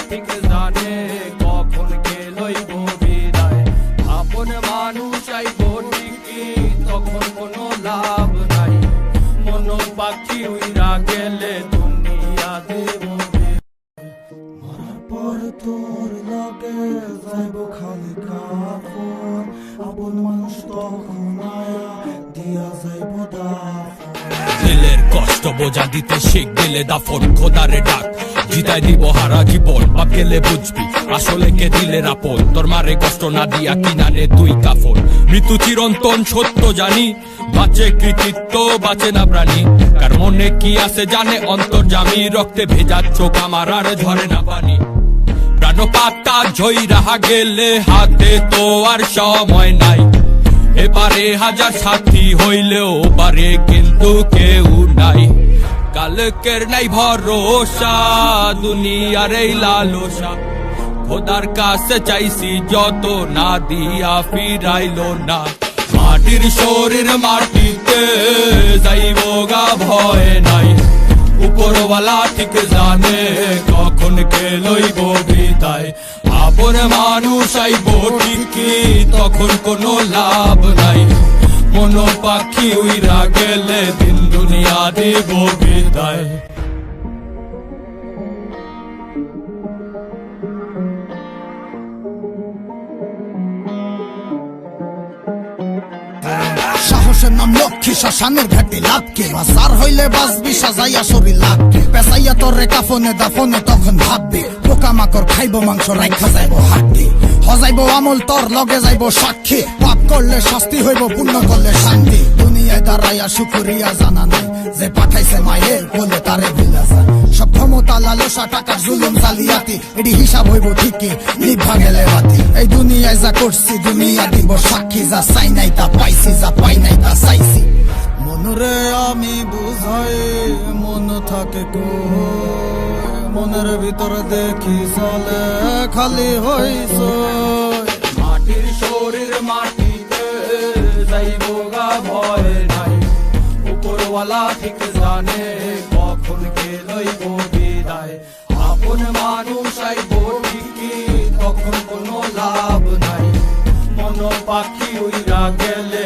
ঠিক জানে কখন কে লইব বিদায়। আপন মানুষ আইব ঠিকই তখন কোনো লাভ নাই, মন পাখি উইরা গেলে দুনিয়া দেব। মরার পর তোর লগে যাইব খালি কাফন, আপন মানুষ তখন আয়া দিয়া যাইব দাফন। দিলের কষ্ট বোঝা দিতে শিখ দিলে দাফন, খোদারে ডাক জিতাই দিব হারা জীবন। বাপ গেলে বুঝবি আসলে কে দিলের আপন, তোর মারে কষ্ট না দিয়া কিনারে তুই কাফন। মৃত্যু চিরন্তন সত্য জানি, বাঁচে কৃতিত্ব বাঁচে না প্রাণী। কার মনে কি আছে জানে অন্তর্যামী, রক্তে ভেজা চোখ আমার আর ঝরে না পানি। প্রাণ পাতা ঝই রাহা গেলে হাতে তো আর সময় নাই, এবারে হাজার সাথী হইলেও পারে কিন্তু কেউ নাই। কালকের নাই ভরসা দুনিয়ার এই লালসা, খোদার কাছে চাইছি যত না দিয়া ফিরাইলো না। মাটির শরীর মাটিতে যাইব গা ভয় নাই, উপরওয়ালা ঠিক জানে কখন কে লইব বিদায়। আপন মানুষ আইব ঠিকই তখন কোনো লাভ নাই, মন পাখি উইরা গেলে দিন দুনিয়া দেব বিদায়। সাহসের নাম লক্ষ্মী, শ্মশানের ঘাটে লাভকে বাসার হইলে বাসবি সাজাইয়া শরীর লাগবে। পেশাইয়া তোরে কাফনে দাফনে তখন ভাববে, পোকামাকড় খাইব মাংস রাইখা যাইব হাড্ডি। হজাইব আমল তোর লগে যাইব সাক্ষী, পাপ করলে শাস্তি হইব পুণ্য করলে শান্তি। দুনিয়ায় দাঁড়াইয়া শুকরিয়া জানা নাই, যে পাঠাইছে মায়ের বলে তারে ভুলা যায়। সব ক্ষমতা লালসা টাকার জুলুম জালিয়াতি, এটি হিসাব হইব ঠিকই নিভা গেলে বাতি। এই দুনিয়ায় যা করছি দুনিয়া দিব সাক্ষী, যা চাই নাই তা পাইছি, যা পাই নাই তা চাইছি। মনরে আমি বুঝাই মন থাকে কই, মনের ভিতরে দেখি চলে খালি হইছ। মাটির শরীর মাটিতে যাইব গা ভয় নাই, উপরওয়ালা ঠিক জানে কখন কে লইব বিদায়। আপন মানুষ আইব ঠিকই তখন কোনো লাভ নাই, মন পাখি উইরা গেলে